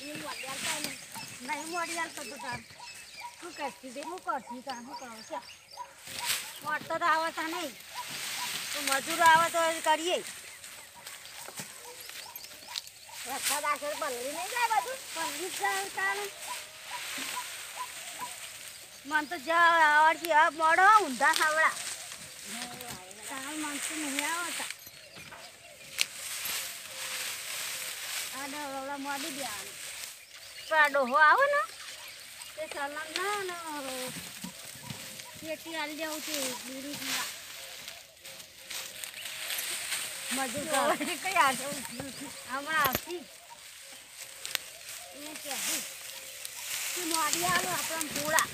નહીં મોડી હાલ તો તાર શું કરતી દે હું કરતી તાર શું કરું છે મોટતો તો આવતા નહીં તો મજૂરો આવે તો કરીએ રસ્તા દાખલ પલળી નહીં જાય બધું પલળી જાય તાર મન તો આવડતી હવે મોડો ઊંધા ખાવડા તાર મન તો નહીં આવતા અને ઓલા મોડી દેવાનું પણ આ ડોહો આવે ને તે સલામ ના પેટી હાલી જવું છે બીડી મજૂર કઈ આજે આમાં આવતી એને કહેવું તું મોડી આવો આપણા પૂળા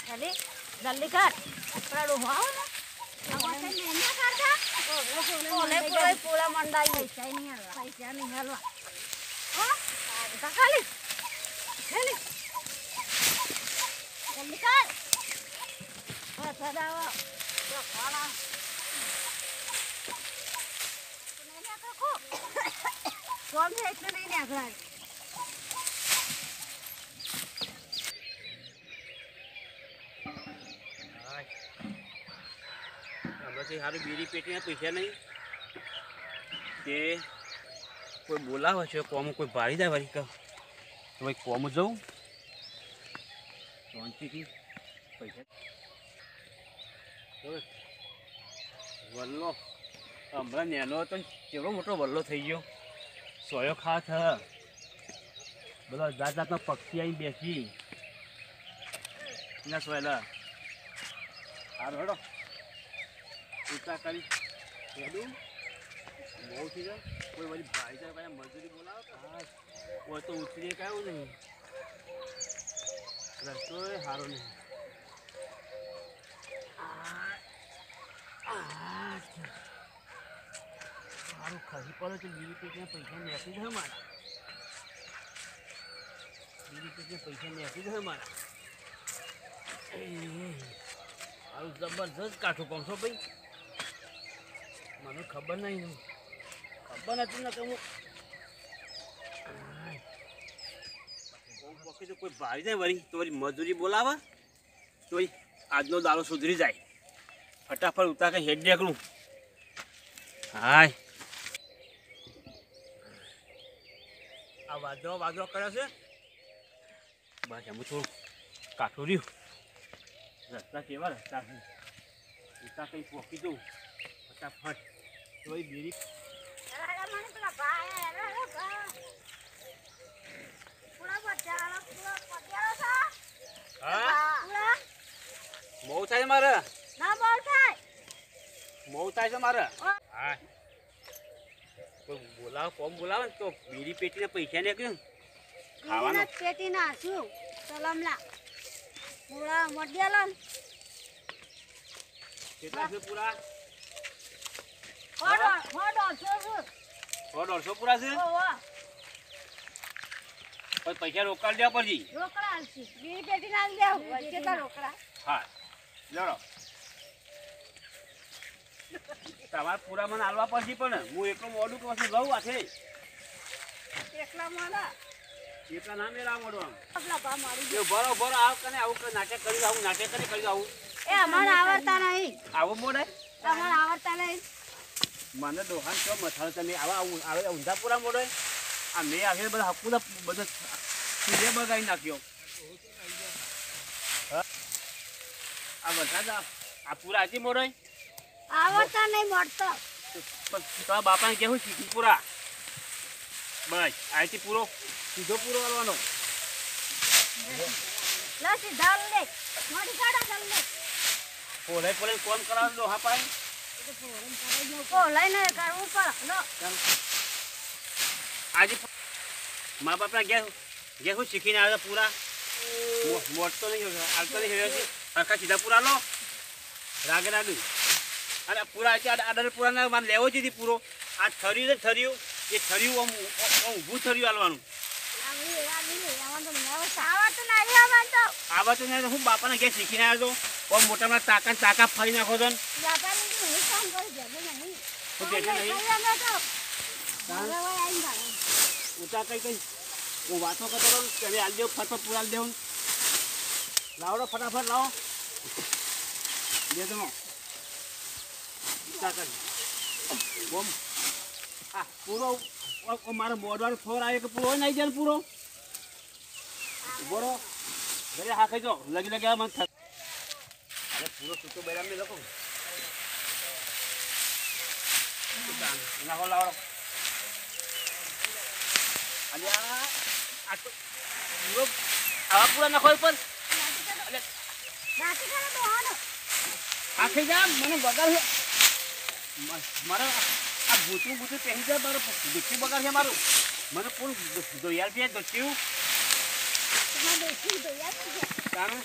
ચાલે જલ્દી કર આપણા ડોહો આવે ને પૂળા મંડાઈ પૈસા નહીં હાલવા ખાલી ખાલી જલ્દી કર સદાવો ખાણા કોણ છે એટલે નહીં નાખવા હમણાંથી સારું બીડી પેટીના પૈસા નહીં તે કોઈ બોલાવે છે કોમ કોઈ ભારી જાય વળી તો ભાઈ કોમ જવું શાંતિથી પૈસા વલ્લો હમણાં નેનો હતો કેવડો મોટો વલ્લો થઈ ગયો સોયો ખા થ બધા જાત જાતના પક્ષી આવી બેસી ના સોયલા સારું હેડો ઉતા કરી હેડું બહુ થઈ જાય કોઈ વળી ભાઈ જાય ભાઈ મજૂરી બોલાવો હા કોઈ તો ઉતરીએ કાંઈ નહીં રસ્તો સારો નહીં સારું ખસી પડે તો બીજી પેટના પૈસા મેસી જાય મારા બીજી પેટના પૈસા મેસી જાય મારા સારું જબરજસ્ત કાઠું પહોંચો ભાઈ મને ખબર નહીં ખબર નથી ને કે હું તો કોઈ ભારી જાય વળી તો વળી મજૂરી બોલાવે તો વળી આજનો દાડો સુધરી જાય ફટાફટ ઉતા કંઈ હેડ નીકળું હાય આ વાદળો કર્યો છે બસ એમ થોડું કાઠું રહ્યું રસ્તા કેવા રસ્તા છે ઉતા કંઈ પહોંચી જવું ફટાફટ તો એ બીડી બહુ થાય મારે ના બહુ થાય બહુ થાય છે મારે હા કોઈ બોલાવો કોમ બોલાવે ને તો બીડી પેટીના પૈસા નીકળ્યું ખાવાનું પેટી ના શું સલામલા પૂરા મોઢિયાલા કેટલા છે પૂરા 150 પૂરા છે પછી પૈસા રોકડા દેવા પડશે રોકડા આલસી બીડી પેટી ના દેવું કેટલા રોકડા હા લડો તમારે પૂરા મને હાલવા પડશે પણ હું એકલો મોડું કહું છું લઉં આથી એકલા મોડા એટલા ના મેળા મોડું આમ આપલા ભા મારી બરોબર આવ કને આવું નાટક કરી આવું નાટક કરી આવું એ અમારે આવડતા નહીં આવું મોડે તમારે આવડતા નહીં મને દોહાન કેવો મથાળ તમે આવા આવે ઊંધા પૂરા મોડે આ મેં આગળ બધા હકું બધો સીધે બગાડી નાખ્યો આ બધા આ પૂરા હજી મોડે આવડતા નહીં મળતો તમારા બાપાને કેવું શીખી પૂરા બસ આથી પૂરો સીધો પૂરો કરવાનો લો સીધા લે મોડી કાઢો જલ્દી પોલે કોમ કરાવ દો હા પાઈ લઈને કરવું પડે લો આજે મા બાપના ગયા શીખીને આવ્યા પૂરા મોટતો નહીં આવતો નહીં હેડ્યો છે આખા સીધા પૂરા લો રાગે અને પૂરા આડર પૂરા મારે લેવો જ પૂરો આ થર્યું એ થર્યું આમ ઊભું થર્યું હાલવાનું આવા તો નહીં હું બાપાને ગયા શીખીને આવ્યો તો મોટા ચાકા ફરી નાખો તો ઊંચા કઈ હું વાતો કરતો હતો તમે આલી દેવું ફટફટ પૂરા આલી દેવું લાવડો ફટાફટ લાવો દે તમે ઊંચા કરી બોમ આ પૂરો મારો મોડવાનો ફોર આવે કે પૂરો હોય નહીં જાય પૂરો બોરો ઘરે હા ખાઈ જાઓ લગી લગે મત અરે પૂરો સૂતો બૈરામ ને લખો નાખો લાવડો અને આ તો પૂરો આવા પૂરા નાખો ઉપર આખી જા મને બગાડ છે મારા આ ભૂતું પહેરી જાય મારું દુઃખી બગાડ છે મારું મને કોણ દોયાલ છે દોચ્યું કારણ